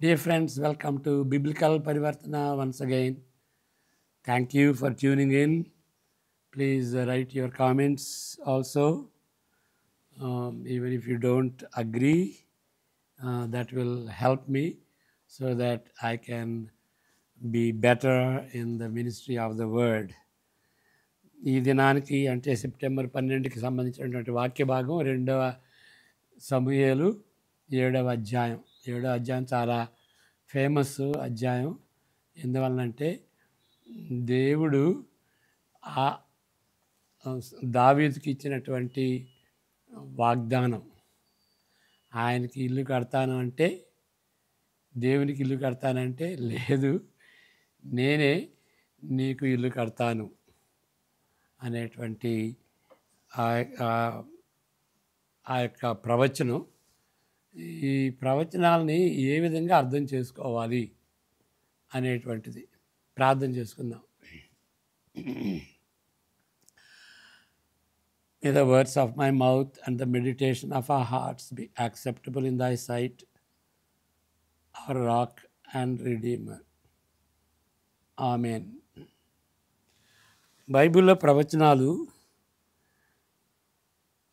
Dear friends, welcome to Biblical Parivartana once again. Thank you for tuning in. Please write your comments also. Even if you don't agree, that will help me so that I can be better in the ministry of the word. ఈ దినానికి అంటే September 12కి సంబంధించినటువంటి వాక్య భాగం 2వ సమూయేలు 7వ అధ్యాయం. 7వ అధ్యాయం చాలా ఫేమస్ అధ్యాయం. ఎందువలనంటే దేవుడు ఆ దావీదుకి ఇచ్చినటువంటి వాగ్దానం. ఆయనకి ఇల్లు కడతాను అంటే, దేవునికి ఇల్లు కడతానంటే, లేదు నేనే నీకు ఇల్లు కడతాను అనేటువంటి ఆ యొక్క ప్రవచనం. ఈ ప్రవచనాలని ఏ విధంగా అర్థం చేసుకోవాలి అనేటువంటిది ప్రార్థన చేసుకుందాం. May the words of my mouth and the meditation of our hearts be acceptable in thy sight, our rock and redeemer. Amen. బైబిల్లో ప్రవచనాలు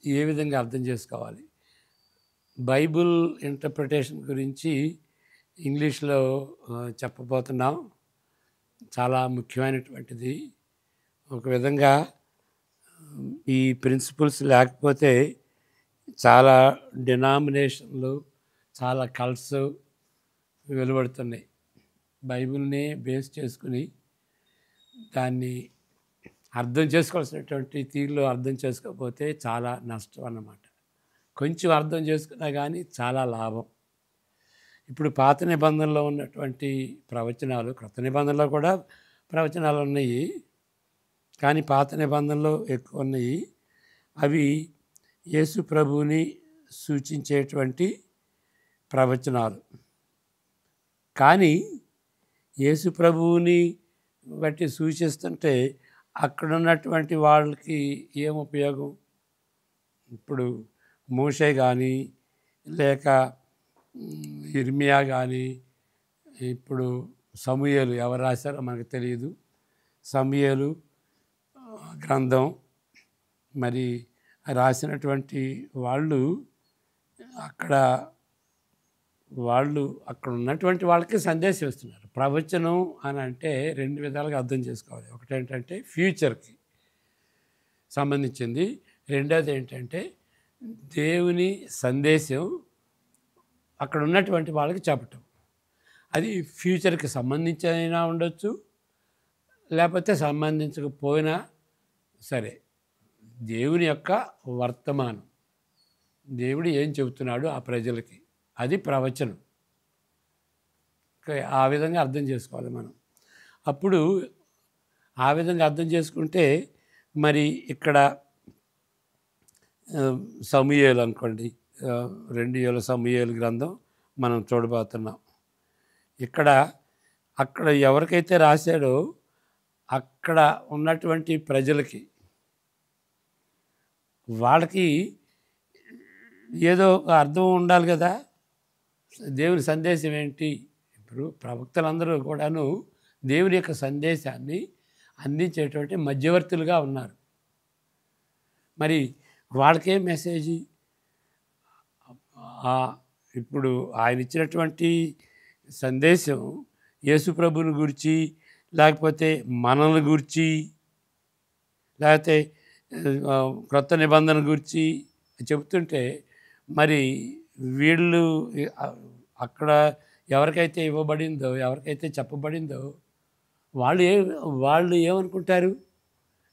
ఏ విధంగా అర్థం చేసుకోవాలి? బైబిల్ ఇంటర్ప్రిటేషన్ గురించి ఇంగ్లీష్లో చెప్పబోతున్నాం. చాలా ముఖ్యమైనటువంటిది. ఒక విధంగా ఈ ప్రిన్సిపల్స్ లేకపోతే చాలా డినామినేషన్లు, చాలా కల్ట్స్ వెలువడుతున్నాయి. బైబిల్ని బేస్ చేసుకుని దాన్ని అర్థం చేసుకోవాల్సినటువంటి తీరులో అర్థం చేసుకోకపోతే చాలా నష్టం అన్నమాట. కొంచెం అర్థం చేసుకున్నా కానీ చాలా లాభం. ఇప్పుడు పాత నిబంధనలో ఉన్నటువంటి ప్రవచనాలు, క్రొత్త నిబంధనలో కూడా ప్రవచనాలు ఉన్నాయి, కానీ పాత నిబంధనలో ఎక్కువ ఉన్నాయి. అవి యేసు ప్రభువుని సూచించేటువంటి ప్రవచనాలు. కానీ యేసు ప్రభువుని బట్టి సూచిస్తుంటే అక్కడ ఉన్నటువంటి వాళ్ళకి ఏం ఉపయోగం? ఇప్పుడు మోషే కానీ, లేక ఇర్మియా కానీ, ఇప్పుడు సమూయేలు ఎవరు రాశారో మనకు తెలియదు. సమూయేలు గ్రంథం మరి రాసినటువంటి వాళ్ళు అక్కడ ఉన్నటువంటి వాళ్ళకి సందేశం ఇస్తున్నారు. ప్రవచనం అని అంటే రెండు విధాలుగా అర్థం చేసుకోవాలి. ఒకటి ఏంటంటే ఫ్యూచర్కి సంబంధించింది, రెండోది ఏంటంటే దేవుని సందేశం అక్కడ ఉన్నటువంటి వాళ్ళకి చెప్పటం. అది ఫ్యూచర్కి సంబంధించిన ఉండొచ్చు, లేకపోతే సంబంధించకపోయినా సరే, దేవుని యొక్క వర్తమానం, దేవుడు ఏం చెబుతున్నాడు ఆ ప్రజలకి, అది ప్రవచనం. ఆ విధంగా అర్థం చేసుకోవాలి మనం. అప్పుడు ఆ విధంగా అర్థం చేసుకుంటే మరి ఇక్కడ సమూయేలు అనుకోండి, 2 సమూయేలు గ్రంథం మనం చూడబోతున్నాం. అక్కడ ఎవరికైతే రాశాడో అక్కడ ఉన్నటువంటి ప్రజలకి, వాళ్ళకి ఏదో అర్థం ఉండాలి కదా. దేవుని సందేశం ఏంటి? ఇప్పుడు ప్రవక్తలందరూ కూడాను దేవుని యొక్క సందేశాన్ని అందించేటువంటి మధ్యవర్తులుగా ఉన్నారు. మరి వాళ్ళకేం మెసేజీ? ఇప్పుడు ఆయన ఇచ్చినటువంటి సందేశం యేసు ప్రభువుని గురించి, లేకపోతే మనల్ని గురించి, లేకపోతే క్రొత్త నిబంధన గురించి చెబుతుంటే మరి వీళ్ళు అక్కడ ఎవరికైతే ఇవ్వబడిందో, ఎవరికైతే చెప్పబడిందో వాళ్ళు ఏమనుకుంటారు?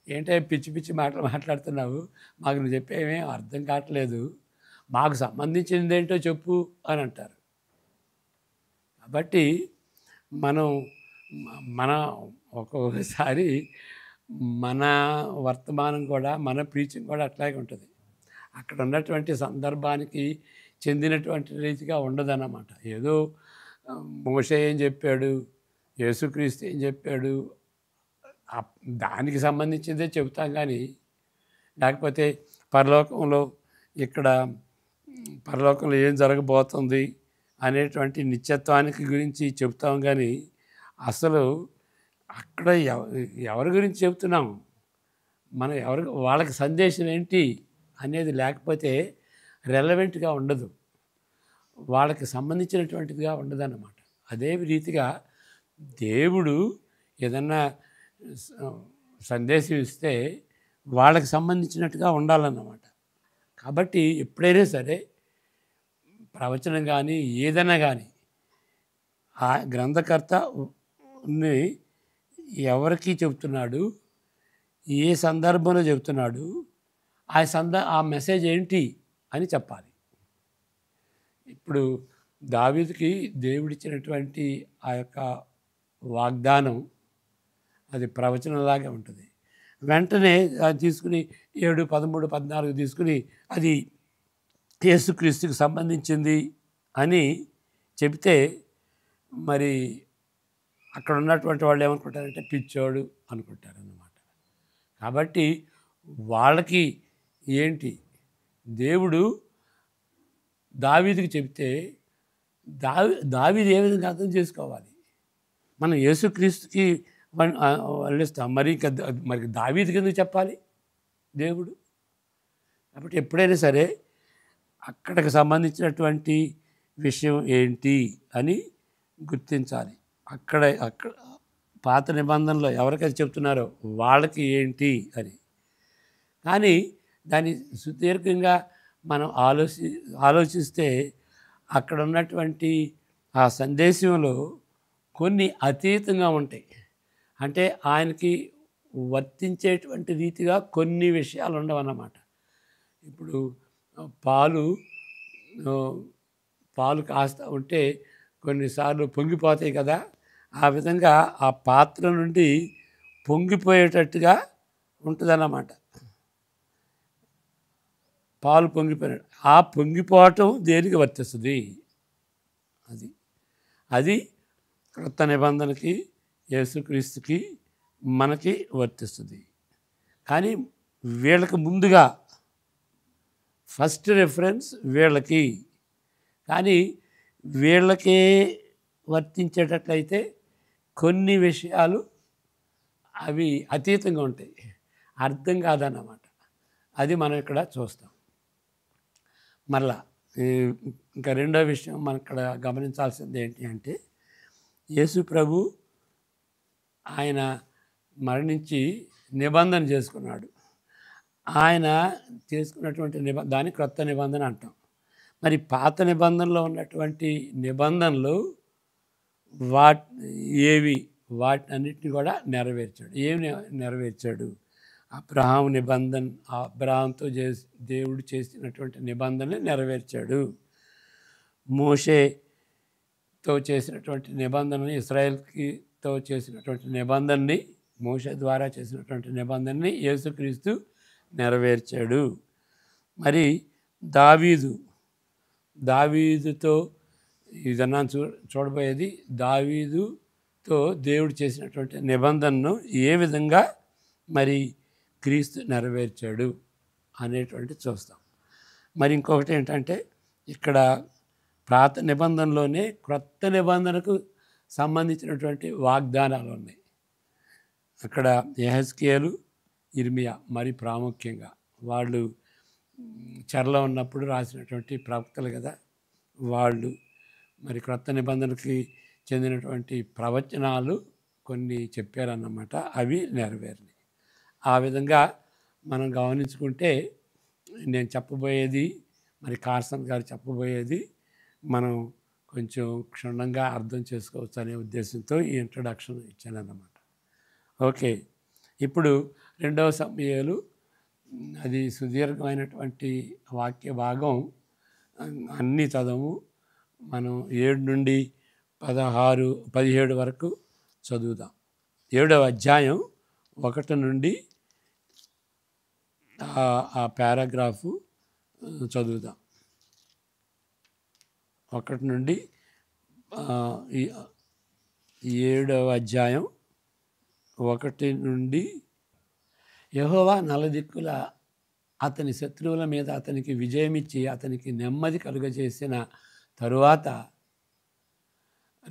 ఏంటంటే పిచ్చి పిచ్చి మాటలు మాట్లాడుతున్నావు, మాకు నువ్వు చెప్పేమేం అర్థం కావట్లేదు, మాకు సంబంధించింది ఏంటో చెప్పు అని అంటారు. కాబట్టి మన ఒక్కొక్కసారి మన వర్తమానం కూడా, మన ప్రీచింగ్ కూడా అట్లాగే ఉంటుంది. అక్కడ ఉన్నటువంటి సందర్భానికి చెందినటువంటి రీతిగా ఉండదన్నమాట. ఏదో మోషే ఏం చెప్పాడు, యేసుక్రీస్తు ఏం చెప్పాడు, దానికి సంబంధించిందే చెబుతాం. కానీ లేకపోతే పరలోకంలో ఏం జరగబోతుంది అనేటువంటి నిత్యత్వానికి గురించి చెప్తాం, కానీ అసలు అక్కడ ఎవరి గురించి చెప్తున్నాం, మనం వాళ్ళకి సందేశం ఏంటి అనేది లేకపోతే రెలవెంట్గా ఉండదు, వాళ్ళకి సంబంధించినటువంటిదిగా ఉండదన్నమాట. అదే రీతిగా దేవుడు ఏదన్నా సందేశం ఇస్తే వాళ్ళకి సంబంధించినట్టుగా ఉండాలన్నమాట. కాబట్టి ఎప్పుడైనా సరే ప్రవచనం కానీ ఏదైనా కానీ ఆ గ్రంథకర్తని ఎవరికి చెబుతున్నాడు, ఏ సందర్భంలో చెబుతున్నాడు, ఆ మెసేజ్ ఏంటి అని చెప్పాలి. ఇప్పుడు దావీదుకి దేవుడిచ్చినటువంటి ఆ యొక్క వాగ్దానం అది ప్రవచనంలాగే ఉంటుంది. వెంటనే అది తీసుకుని 7, 13, 14 తీసుకుని అది యేసుక్రీస్తుకి సంబంధించింది అని చెబితే మరి అక్కడ ఉన్నటువంటి వాళ్ళు ఏమనుకుంటారంటే పిచ్చోడు అనుకుంటారన్నమాట. కాబట్టి వాళ్ళకి ఏంటి, దేవుడు దావీదుకి చెబితే దావీదు ఏ విధంగా అర్థం చేసుకోవాలి, మనం యేసుక్రీస్తుకి వల్లిస్తాం, మరి దావీదుకి ఎందుకు చెప్పాలి దేవుడు. కాబట్టి ఎప్పుడైనా సరే అక్కడికి సంబంధించినటువంటి విషయం ఏంటి అని గుర్తించాలి. అక్కడ పాత నిబంధనలో ఎవరికైతే చెప్తున్నారో వాళ్ళకి ఏంటి అని. కానీ దాన్ని సుదీర్ఘంగా మనం ఆలోచిస్తే అక్కడ ఉన్నటువంటి ఆ సందేశంలో కొన్ని అతీతంగా ఉంటాయి. అంటే ఆయనకి వర్తించేటువంటి రీతిగా కొన్ని విషయాలు ఉండవన్నమాట. ఇప్పుడు పాలు కాస్తా ఉంటే కొన్నిసార్లు పొంగిపోతాయి కదా, ఆ విధంగా ఆ పాత్ర నుండి పొంగిపోయేటట్టుగా ఉంటుందన్నమాట. పాలు పొంగిపోయినట్టు ఆ పొంగిపోవటం దేనికి వర్తిస్తుంది, అది క్రొత్త నిబంధనకి యేసుక్రీస్తుకి మనకి వర్తిస్తుంది. కానీ వీళ్ళకి ముందుగా ఫస్ట్ రెఫరెన్స్ వీళ్ళకి, కానీ వీళ్ళకే వర్తించేటట్లయితే కొన్ని విషయాలు అవి అతీతంగా ఉంటాయి, అర్థం కాదన్నమాట. అది మనం ఇక్కడ చూస్తాం. మరలా ఇంకా రెండో విషయం మనం ఇక్కడ గమనించాల్సింది ఏంటి అంటే, యేసు ప్రభు ఆయన మరణించి నిబంధన చేసుకున్నాడు. ఆయన చేసుకున్నటువంటి దాన్ని క్రొత్త నిబంధన అంటాం. మరి పాత నిబంధనలో ఉన్నటువంటి నిబంధనలు వాటినన్నిటిని కూడా నెరవేర్చాడు. ఏమి నెరవేర్చాడు? అబ్రహాంతో దేవుడు చేసినటువంటి నిబంధనని నెరవేర్చాడు. మోషేతో చేసినటువంటి నిబంధనని, ఇశ్రాయేల్తో చేసినటువంటి నిబంధనని, మోషే ద్వారా చేసినటువంటి నిబంధనని యేసుక్రీస్తు నెరవేర్చాడు. మరి దావీదుతో ఇదన్నా చూడబోయేది, దావీదుతో దేవుడు చేసినటువంటి నిబంధనను ఏ విధంగా మరి క్రీస్తు నెరవేర్చాడు అనేటువంటి చూస్తాం. మరి ఇంకొకటి ఏంటంటే, ఇక్కడ పాత నిబంధనలోనే క్రొత్త నిబంధనకు సంబంధించినటువంటి వాగ్దానాలు ఉన్నాయి. అక్కడ యెహెజ్కేలు, ఇర్మియా మరి ప్రాముఖ్యంగా వాళ్ళు చెరలో ఉన్నప్పుడు రాసినటువంటి ప్రవక్తలు కదా, వాళ్ళు మరి క్రొత్త నిబంధనకి చెందినటువంటి ప్రవచనాలు కొన్ని చెప్పారన్నమాట. అవి నెరవేరినాయి. ఆ విధంగా మనం గమనించుకుంటే నేను చెప్పబోయేది, మరి కార్సన్ గారు చెప్పబోయేది మనం కొంచెం క్షుణ్ణంగా అర్థం చేసుకోవచ్చు అనే ఉద్దేశంతో ఈ ఇంట్రడక్షన్ ఇచ్చానన్నమాట. ఓకే, ఇప్పుడు 2వ సమూయేలు, అది సుదీర్ఘమైనటువంటి వాక్య భాగం, అన్నీ చదవము. మనం 7 నుండి 17 వరకు చదువుదాం. 7వ అధ్యాయం 1 నుండి ఆ పారాగ్రాఫు చదువుదాం. 1 నుండి 7వ అధ్యాయం 1 నుండి. యెహోవా నలుదిక్కుల అతని శత్రువుల మీద అతనికి విజయమిచ్చి అతనికి నెమ్మది కలుగజేసిన తరువాత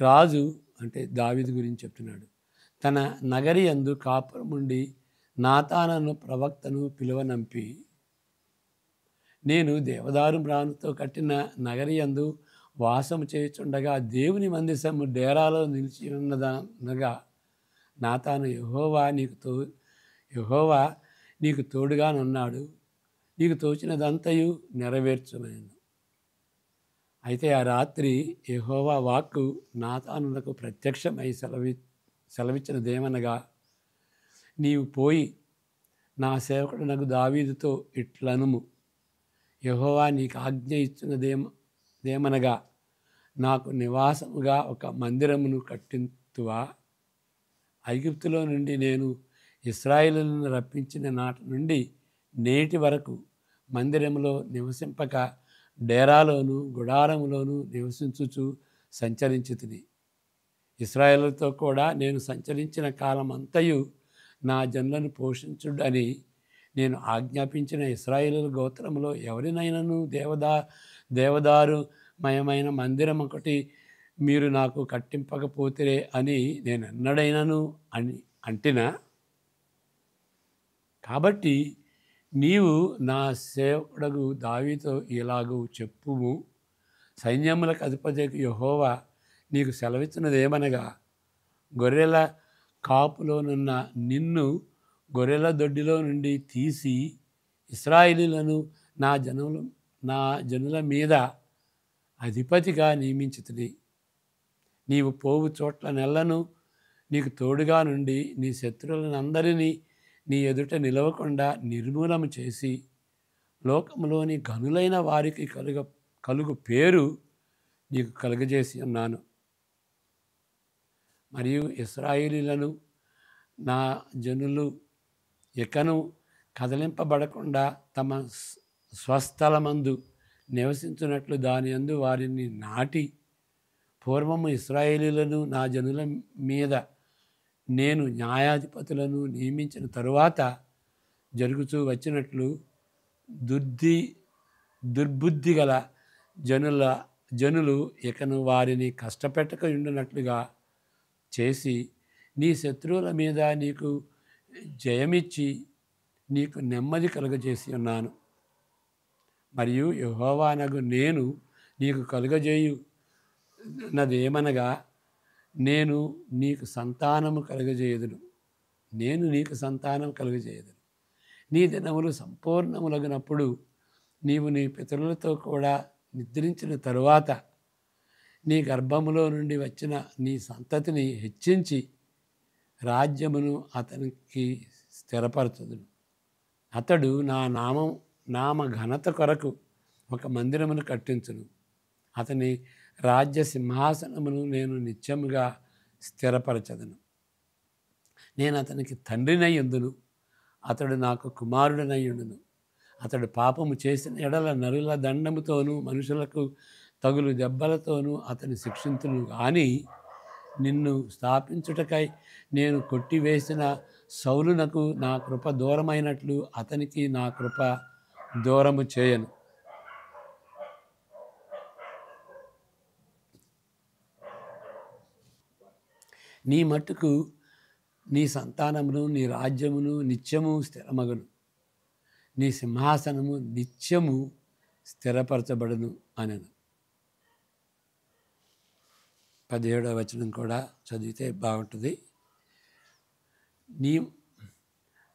రాజు అంటే దావీదు గురించి చెప్తున్నాడు. తన నగరి యందు కాపురముండి నాతానను ప్రవక్తను పిలువనంపి, నేను దేవదారు మ్రానుతో కట్టిన నగరి యందు వాసము చేయుచుండగా దేవుని మందిరము డేరాలో నిలిచి ఉన్నదనగా నాతాను యెహోవా నీకు తోడుగానున్నాడు, నీకు తోచినదంతయు నెరవేర్చునెను. అయితే ఆ రాత్రి యెహోవా వాక్కు నాతానునకు ప్రత్యక్షమై సెలవిచ్చినదేమనగా, నీవు పోయి నా సేవకుడనగు దావీదుతో ఇట్లనుము, యెహోవా నీకు ఆజ్ఞ ఇచ్చినదేమనగా, నాకు నివాసముగా ఒక మందిరమును కట్టింతువా? ఐగుప్తులో నుండి నేను ఇశ్రాయేలును రప్పించిన నాటి నుండి నేటి వరకు మందిరములో నివసింపక డేరాలోను గుడారములోను నివసించుచు సంచరించితిని. ఇశ్రాయేలుతో కూడా నేను సంచరించిన కాలమంతయు నా జనులను పోషించుడని నేను ఆజ్ఞాపించిన ఇశ్రాయేలు గోత్రములో ఎవరినైనాను దేవదారు మయమైన మందిరం ఒకటి మీరు నాకు కట్టింపకపోతే అని నేను ఎన్నడైనాను అని అంటినా? కాబట్టి నీవు నా సేవకుడగు దావీదుతో ఇలాగూ చెప్పుము, సైన్యములకు అధిపతియగు యెహోవా నీకు సెలవిచ్చినదేమనగా, గొర్రెల కాపులోనున్న నిన్ను గొర్రెల దొడ్డిలో నుండి తీసి ఇశ్రాయేలీయులను నా జనుల మీద అధిపతిగా నియమించితిని. నీవు పోవు చోట్ల నెల్లను నీకు తోడుగా నుండి నీ శత్రువులనందరినీ నీ ఎదుట నిలవకుండా నిర్మూలము చేసి లోకములోని ఘనులైన వారికి కలుగు పేరు నీకు కలుగజేసి ఉన్నాను. మరియు ఇశ్రాయేలీయులను నా జనులు ఇకను కదలింపబడకుండా తమ స్వస్థలమందు నివసించున్నట్లు దాని యందు వారిని నాటి, పూర్వము ఇశ్రాయేలీయులను నా జనుల మీద నేను న్యాయాధిపతులను నియమించిన తరువాత జరుగుతూ వచ్చినట్లు దుర్బుద్ధి గల జనులు ఇకను వారిని కష్టపెట్టక ఉండినట్లుగా చేసి నీ శత్రువుల మీద నీకు జయమిచ్చి నీకు నెమ్మది కలుగజేసి ఉన్నాను. మరియు యెహోవానగు నేను నీకు కలుగజేయునదేమనగా, నేను నీకు సంతానము కలుగజేయుదును. నీ దినములు సంపూర్ణములగినప్పుడు నీవు నీ పితరులతో కూడా నిద్రించిన తరువాత నీ గర్భములో నుండి వచ్చిన నీ సంతతిని హెచ్చించి రాజ్యమును అతనికి స్థిరపరచుదును. అతడు నా నామ ఘనత కొరకు ఒక మందిరమును కట్టించును. అతని రాజ్య సింహాసనమును నేను నిత్యముగా స్థిరపరచదను. నేను అతనికి తండ్రినై ఉందును, అతడు నాకు కుమారుడనై ఉండును. అతడు పాపము చేసిన ఎడల నరుల దండముతోనూ మనుషులకు తగులు దెబ్బలతోనూ అతని శిక్షించును. కానీ నిన్ను స్థాపించుటకై నేను కొట్టివేసిన సౌలునకు నా కృప దూరమైనట్లు అతనికి నా కృప దూరము చేయను. నీ మట్టుకు నీ సంతానమును నీ రాజ్యమును నిత్యము స్థిరమగును, నీ సింహాసనము నిత్యము స్థిరపరచబడును అనెను. 17వ వచనం కూడా చదివితే బాగుంటుంది.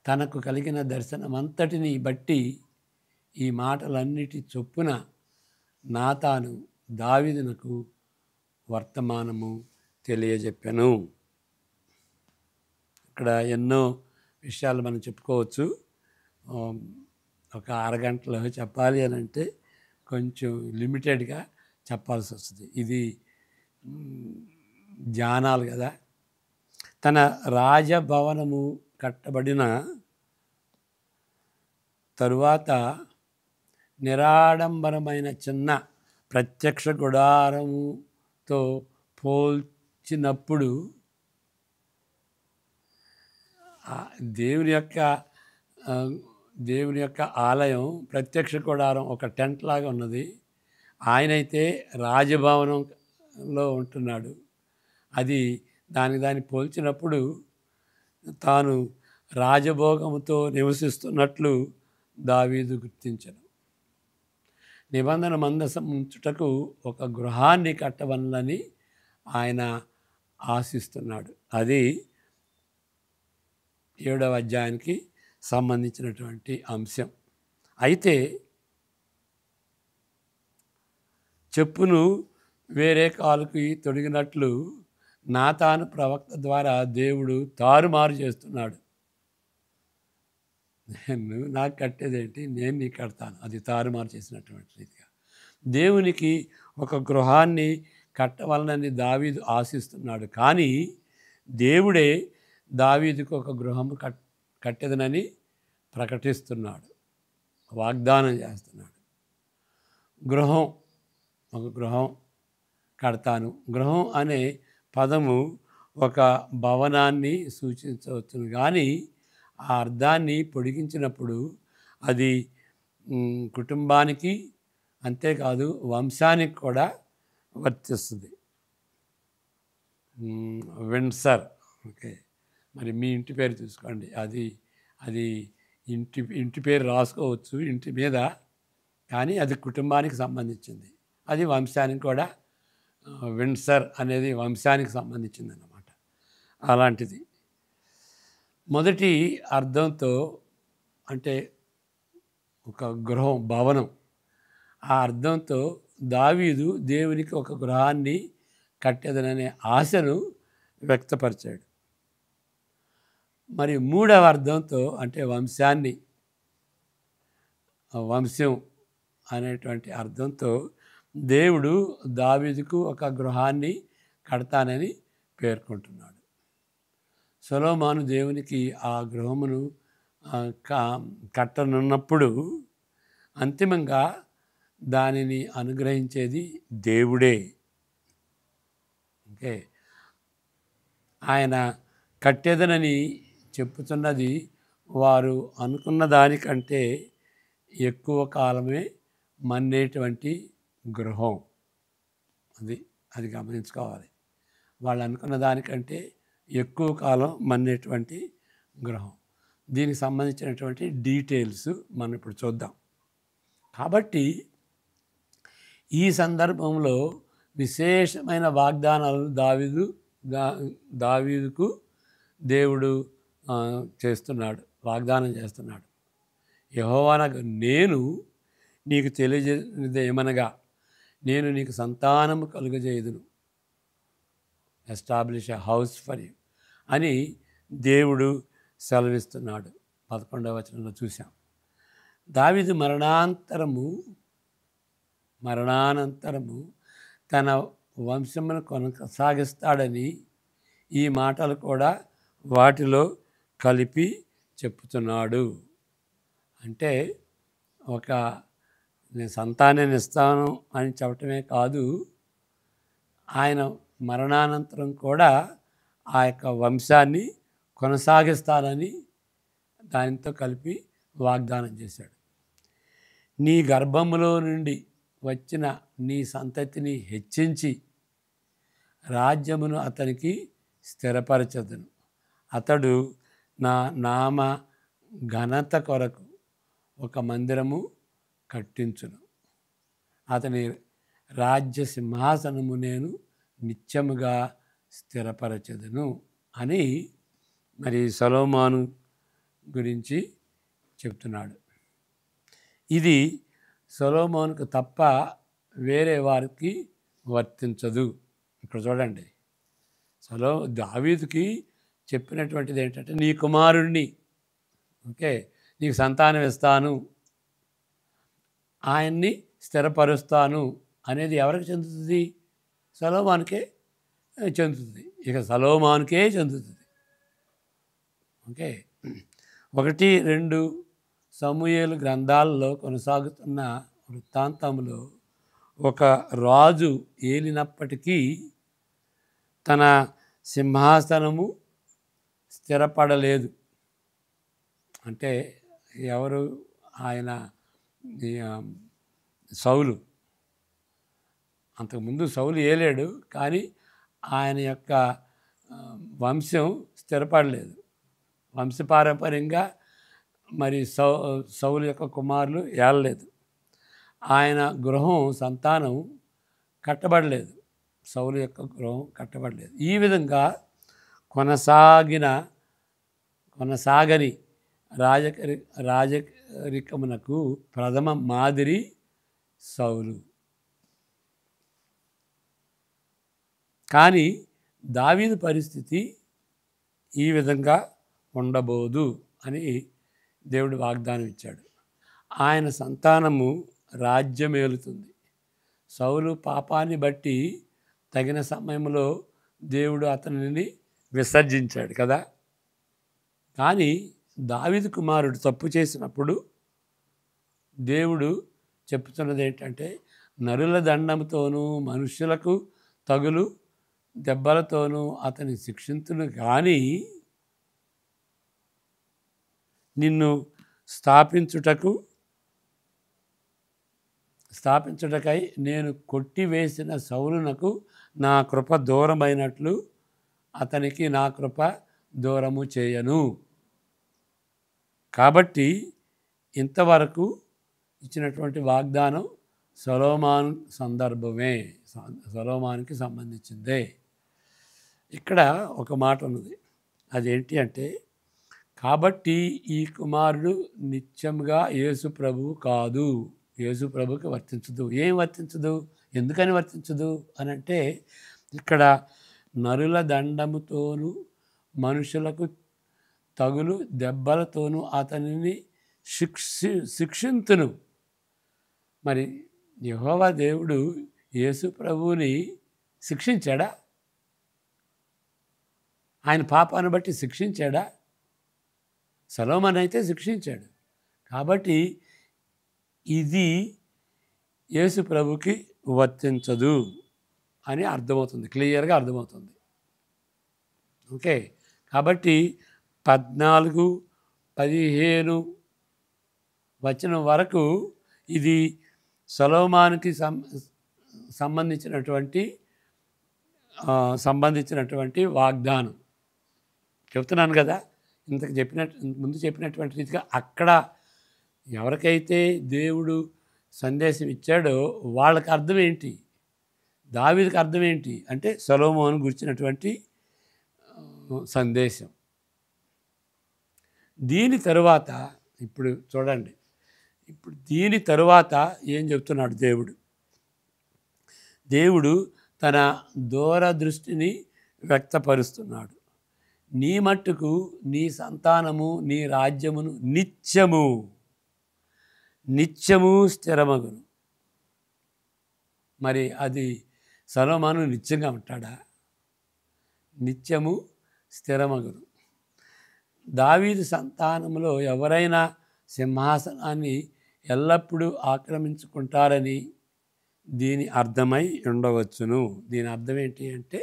తనకు కలిగిన దర్శనమంతటిని బట్టి ఈ మాటలన్నిటి చొప్పున నాతాను దావీదునకు వర్తమానము తెలియజెప్పెను. ఇక్కడ ఎన్నో విషయాలు మనం చెప్పుకోవచ్చు. ఒక అరగంటలో చెప్పాలి అని అంటే కొంచెం లిమిటెడ్గా చెప్పాల్సి వస్తుంది. ఇది ధ్యానాలు కదా. తన రాజభవనము కట్టబడిన తరువాత నిరాడంబరమైన చిన్న ప్రత్యక్ష గుడారముతో పోల్చినప్పుడు దేవుని యొక్క ఆలయం ప్రత్యక్ష గుడారం ఒక టెంట్ లాగా ఉన్నది. ఆయనైతే రాజభవనంలో ఉంటున్నాడు. అది దాన్ని పోల్చినప్పుడు తాను రాజభోగముతో నివసిస్తున్నట్లు దావీదు గుర్తించెను. నిబంధన మందసం ఉంచుటకు ఒక గృహాన్ని కట్టవలనని ఆయన ఆశిస్తున్నాడు. అది 7వ అధ్యాయానికి సంబంధించినటువంటి అంశం. అయితే చెప్పును వేరే కాలుకి తొడిగినట్లు నాతాను ప్రవక్త ద్వారా దేవుడు తారుమారు చేస్తున్నాడు. నేను నాకు కట్టేదేంటి, నేను నీకు కడతాను, అది తారుమారు చేసినటువంటి రీతిగా దేవునికి ఒక గృహాన్ని కట్టవలనని దావీదు ఆశిస్తున్నాడు. కానీ దేవుడే దావీదుకు ఒక గృహము కట్టెదనని ప్రకటిస్తున్నాడు, వాగ్దానం చేస్తున్నాడు. ఒక గృహం కడతాను. గృహం అనే పదము ఒక భవనాన్ని సూచించవచ్చును, కానీ ఆ అర్థాన్ని పొడిగించినప్పుడు అది కుటుంబానికి అంతేకాదు వంశానికి కూడా వర్తిస్తుంది. విండ్సర్, ఓకే, మరి మీ ఇంటి పేరు చూసుకోండి, అది ఇంటి పేరు రాసుకోవచ్చు ఇంటి మీద, కానీ అది కుటుంబానికి సంబంధించింది. అది వంశానికి కూడా, విండ్సర్ అనేది వంశానికి సంబంధించింది అన్నమాట. అలాంటిది మొదటి అర్థంతో, అంటే ఒక గృహం, భవనం, ఆ అర్థంతో దావీదు దేవునికి ఒక గృహాన్ని కట్టేదననే ఆశను వ్యక్తపరిచాడు. మరి 3వ అర్థంతో, అంటే వంశం అనేటువంటి అర్థంతో దేవుడు దావీదుకు ఒక గృహాన్ని కడతానని పేర్కొంటున్నాడు. సొలొమోను దేవునికి ఆ గృహమును కట్టనున్నప్పుడు అంతిమంగా దానిని అనుగ్రహించేది దేవుడే. ఓకే, ఆయన కట్టేదనని చెప్పుతున్నది వారు అనుకున్న దానికంటే ఎక్కువ కాలమే మన్నేటువంటి గృహం. అది గమనించుకోవాలి. వాళ్ళు అనుకున్న దానికంటే ఎక్కువ కాలం మన్నేటువంటి గృహం. దీనికి సంబంధించినటువంటి డీటెయిల్స్ మనం ఇప్పుడు చూద్దాం. కాబట్టి ఈ సందర్భంలో విశేషమైన వాగ్దానాలను దావీదుకు దేవుడు వాగ్దానం చేస్తున్నాడు. యెహోవానగా నేను నీకు తెలియజేయమనగా నేను నీకు సంతానము కలుగజేయుదును, establish a house for you అని దేవుడు సెలవిస్తున్నాడు. 11వ వచనంలో చూసాం. దావీదు మరణానంతరము తన వంశమును కొనసాగిస్తాడని ఈ మాటలు కూడా వాటిలో కలిపి చెప్పుతున్నాడు. అంటే నేను సంతానాన్ని ఇస్తాను అని చెప్పటమే కాదు, ఆయన మరణానంతరం కూడా ఆ యొక్క వంశాన్ని కొనసాగిస్తానని దానితో కలిపి వాగ్దానం చేశాడు. నీ గర్భములో నుండి వచ్చిన నీ సంతతిని హెచ్చించి రాజ్యమును అతనికి స్థిరపరచదును. అతడు నా నామ ఘనత కొరకు ఒక మందిరము కట్టించును. అతని రాజ్య సింహాసనము నేను నిత్యముగా స్థిరపరచదును అని మరి సొలొమోను గురించి చెప్తున్నాడు. ఇది సొలొమోనుకు తప్ప వేరే వారికి వర్తించదు. ఇక్కడ చూడండి, దావీదుకి చెప్పినటువంటిది ఏంటంటే, నీ కుమారుణ్ణి, ఓకే, నీకు సంతానం ఇస్తాను, ఆయన్ని స్థిరపరుస్తాను అనేది ఎవరికి చెందుతుంది? సొలొమోనుకే చెందుతుంది. ఇక సొలొమోనుకే చెందుతుంది. ఓకే, 1-2 సమూయేలు గ్రంథాల్లో కొనసాగుతున్న వృత్తాంతంలో ఒక రాజు ఏలినప్పటికీ తన సింహాసనము స్థిరపడలేదు. అంటే ఎవరు? ఆయన సౌలు. అంతకుముందు సౌలు ఏలాడు, కానీ ఆయన యొక్క వంశం స్థిరపడలేదు. వంశపారంపర్యంగా మరి సౌలు యొక్క కుమారులు ఏలలేదు. ఆయన గృహం సంతానం కట్టబడలేదు. సౌలు యొక్క గృహం కట్టబడలేదు. ఈ విధంగా కొనసాగని రాజరికమునకు ప్రథమ మాదిరి సౌలు. కానీ దావీదు పరిస్థితి ఈ విధంగా ఉండబోదు అని దేవుడు వాగ్దానం ఇచ్చాడు. ఆయన సంతానము రాజ్యమేలుతుంది. సౌలు పాపాన్ని బట్టి తగిన సమయంలో దేవుడు అతనిని విసర్జించాడు కదా. కానీ దావీదు కుమారుడు తప్పు చేసినప్పుడు దేవుడు చెప్తున్నది ఏంటంటే, నరుల దండంతోనూ మనుష్యులకు తగులు దెబ్బలతోనూ అతని శిక్షించును కానీ నిన్ను స్థాపించుటకై నేను కొట్టివేసిన సౌలునకు నా కృప దూరమైనట్లు అతనికి నా కృప దూరము చేయను. కాబట్టి ఇంతవరకు ఇచ్చినటువంటి వాగ్దానం సొలొమోనుకి సంబంధించిందే. ఇక్కడ ఒక మాట ఉన్నది. అదేంటి అంటే, కాబట్టి ఈ కుమారుడు నిత్యముగా యేసు ప్రభువు కాదు, యేసు ప్రభువుకి వర్తించదు. ఏం వర్తించదు? ఎందుకని వర్తించదు అని అంటే, ఇక్కడ నరుల దండముతోనూ మనుషులకు తగులు దెబ్బలతోనూ అతనిని శిక్షింతును. మరి యెహోవా దేవుడు యేసు ప్రభువుని శిక్షించాడా? ఆయన పాపాన్ని బట్టి శిక్షించాడా? సొలొమోను అయితే శిక్షించాడు. కాబట్టి ఇది యేసు ప్రభుకి వర్తించదు అని అర్థమవుతుంది, క్లియర్గా అర్థమవుతుంది. ఓకే, కాబట్టి 14, 15 వచనం వరకు ఇది సొలొమోనుకి సంబంధించినటువంటి వాగ్దానం చెప్తున్నాను కదా. ముందు చెప్పినటువంటి రీతిగా అక్కడ ఎవరికైతే దేవుడు సందేశం ఇచ్చాడో వాళ్ళకి అర్థం ఏంటి, దావీదుకి అర్థం ఏంటి అంటే సొలొమోను గురించినటువంటి సందేశం. దీని తరువాత ఇప్పుడు చూడండి, దీని తరువాత ఏం చెప్తున్నాడు దేవుడు తన దూరదృష్టిని వ్యక్తపరుస్తున్నాడు. నీ మట్టుకు నీ సంతానము నీ రాజ్యమును నిత్యము స్థిరమగును. మరి అది సొలొమోను నిత్యంగా ఉంటాడా? నిత్యము స్థిరమగును. దావీదు సంతానములో ఎవరైనా సింహాసనాన్ని ఎల్లప్పుడూ ఆక్రమించుకుంటారని దీని అర్థమై ఉండవచ్చును. దీని అర్థం ఏంటి అంటే,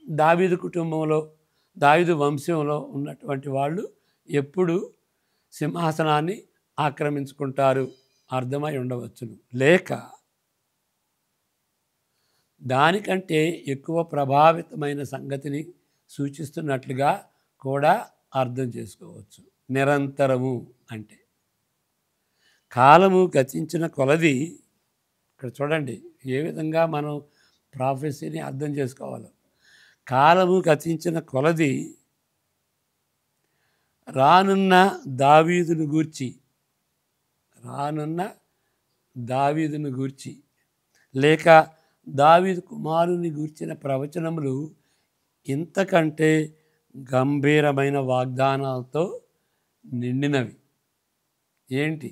దావీదు కుటుంబంలో దావీదు వంశంలో ఉన్నటువంటి వాళ్ళు ఎప్పుడు సింహాసనాన్ని ఆక్రమించుకుంటారు అర్థమై ఉండవచ్చును. లేక దానికంటే ఎక్కువ ప్రభావితమైన సంగతిని సూచిస్తున్నట్లుగా కూడా అర్థం చేసుకోవచ్చు. నిరంతరము అంటే కాలము గతించిన కొలది, ఇక్కడ చూడండి ఏ విధంగా మనం ప్రాఫెసీని అర్థం చేసుకోవాలో. కాలము గతించిన కొలది రానున్న దావీదును గూర్చి లేక దావీదు కుమారుని గూర్చిన ప్రవచనములు ఇంతకంటే గంభీరమైన వాగ్దానాలతో నిండినవి. ఏంటి?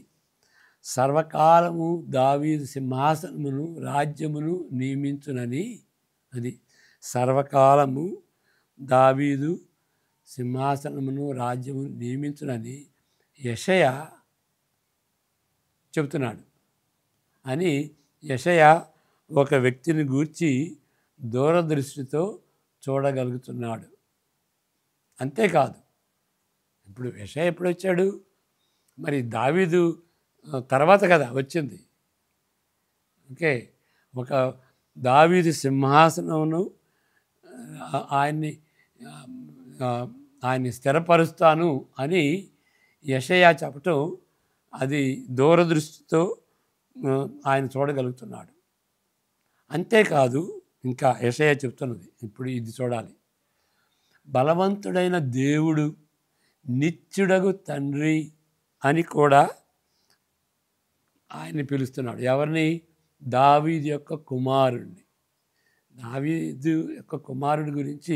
సర్వకాలము దావీదు సింహాసనమును రాజ్యమును నియమించునని. అది సర్వకాలము దావీదు సింహాసనమును రాజ్యమును నియమించునని యెషయా చెబుతున్నాడు అని యెషయా ఒక వ్యక్తిని గూర్చి దూరదృష్టితో చూడగలుగుతున్నాడు. అంతేకాదు, ఇప్పుడు యెషయా ఎప్పుడు వచ్చాడు? మరి దావీదు తర్వాత కదా వచ్చింది. ఓకే, ఒక దావీదు సింహాసనమును ఆయన్ని ఆ, ఆయన్ని స్థిరపరుస్తాను అని యెషయా చెప్పటం, అది దూరదృష్టితో ఆయన చూడగలుగుతున్నాడు. అంతేకాదు, ఇంకా యెషయా చెప్తున్నది, ఇప్పుడు ఇది చూడాలి. బలవంతుడైన దేవుడు, నిత్యుడగు తండ్రి అని కూడా ఆయన్ని పిలుస్తున్నాడు. ఎవరిని? దావీదు యొక్క కుమారుడిని. దావీదు యొక్క కుమారుడి గురించి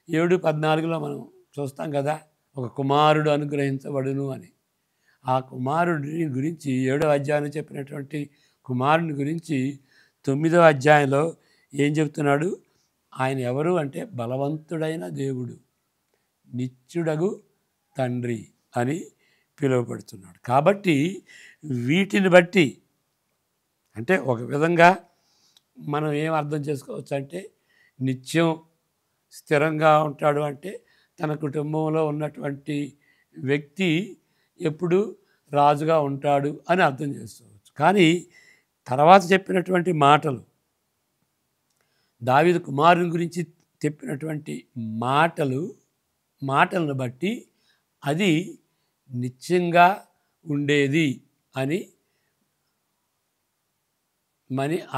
7:14 మనం చూస్తాం కదా, ఒక కుమారుడు అనుగ్రహించబడును అని. ఆ కుమారుడిని గురించి 7వ అధ్యాయంలో చెప్పినటువంటి కుమారుని గురించి 9వ అధ్యాయంలో ఏం చెప్తున్నాడు? ఆయన ఎవరు అంటే బలవంతుడైన దేవుడు, నిత్యుడగు తండ్రి అని పిలువబడుతున్నాడు. కాబట్టి వీటిని బట్టి అంటే ఒక విధంగా మనం ఏం అర్థం చేసుకోవచ్చు అంటే, నిత్యం స్థిరంగా ఉంటాడు అంటే తన కుటుంబంలో ఉన్నటువంటి వ్యక్తి ఎప్పుడు రాజుగా ఉంటాడు అని అర్థం చేసుకోవచ్చు. కానీ తర్వాత చెప్పినటువంటి మాటలు, దావీదు కుమారుని గురించి చెప్పినటువంటి మాటలను బట్టి అది నిత్యంగా ఉండేది అని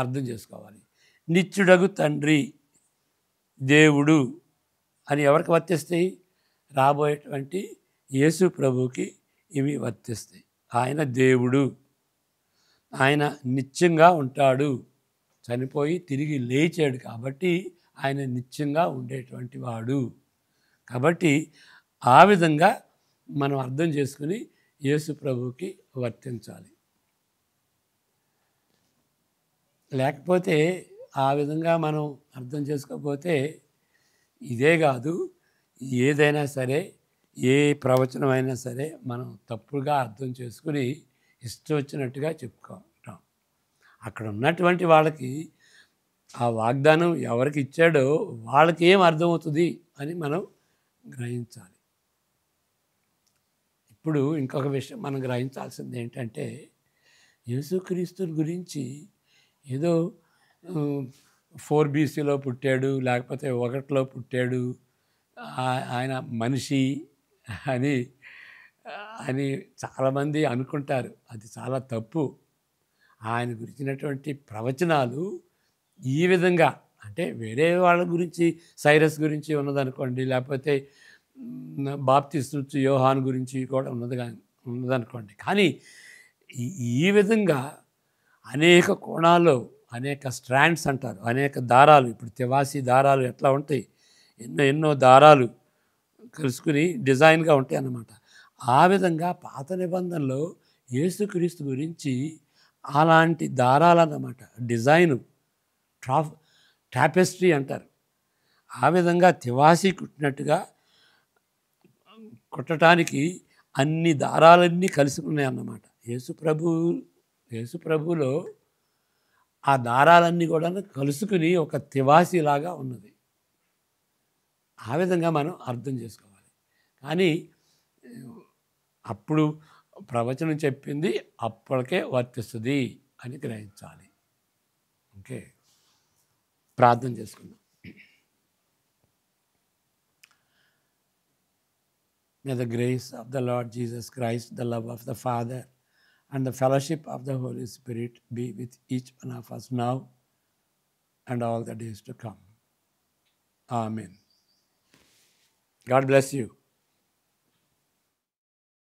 అర్థం చేసుకోవాలి. నిత్యుడగు తండ్రి, దేవుడు అని ఎవరికి వర్తిస్తాయి? రాబోయేటువంటి యేసు ప్రభువుకి ఇవి వర్తిస్తాయి. ఆయన దేవుడు, ఆయన నిత్యంగా ఉంటాడు, చనిపోయి తిరిగి లేచాడు కాబట్టి ఆయన నిత్యంగా ఉండేటువంటి వాడు. కాబట్టి ఆ విధంగా మనం అర్థం చేసుకుని యేసు ప్రభువుకి వర్తించాలి. లేకపోతే ఆ విధంగా మనం అర్థం చేసుకోకపోతే ఇదే కాదు, ఏదైనా సరే, ఏ ప్రవచనమైనా సరే మనం తప్పుగా అర్థం చేసుకుని ఇష్టం వచ్చినట్టుగా చెప్పుకుంటాం. అక్కడ ఉన్నటువంటి వాళ్ళకి ఆ వాగ్దానం ఎవరికి ఇచ్చాడో వాళ్ళకి ఏం అర్థమవుతుంది అని మనం గ్రహించాలి. ఇప్పుడు ఇంకొక విషయం మనం గ్రహించాల్సింది ఏంటంటే, యేసుక్రీస్తు గురించి ఏదో 4 BCలో పుట్టాడు, లేకపోతే 1లో పుట్టాడు, ఆయన మనిషి అని అని చాలామంది అనుకుంటారు. అది చాలా తప్పు. ఆయన గురించినటువంటి ప్రవచనాలు ఈ విధంగా అంటే వేరే వాళ్ళ గురించి, సైరస్ గురించి ఉన్నదనుకోండి, లేకపోతే బాప్తిస్మ యోహాను గురించి కూడా ఉన్నదనుకోండి. కానీ ఈ విధంగా అనేక కోణాల్లో, అనేక స్ట్రాండ్స్ అంటారు, అనేక దారాలు, ఇప్పుడు తివాసి దారాలు ఎట్లా ఉంటాయి, ఎన్నో దారాలు కలుసుకుని డిజైన్గా ఉంటాయి అన్నమాట. ఆ విధంగా పాత నిబంధనలో యేసుక్రీస్తు గురించి అలాంటి దారాలన్నమాట, డిజైను, టాపెస్ట్రీ అంటారు. ఆ విధంగా తివాసి కుట్టినట్టుగా కుట్టడానికి అన్ని దారాలన్నీ కలిసి ఉన్నాయన్నమాట. యేసు ప్రభులో ఆ దారాలన్నీ కూడా కలుసుకుని ఒక తివాసిలాగా ఉన్నది. ఆ విధంగా మనం అర్థం చేసుకోవాలి. కానీ అప్పుడు ప్రవచనం చెప్పింది అప్పటికే వర్తిస్తుంది అని గ్రహించాలి. ఓకే, ప్రార్థన చేసుకుందాం. May the grace of the Lord Jesus Christ, the love of the Father, and the fellowship of the Holy Spirit be with each one of us now and all the days to come. Amen. God bless you.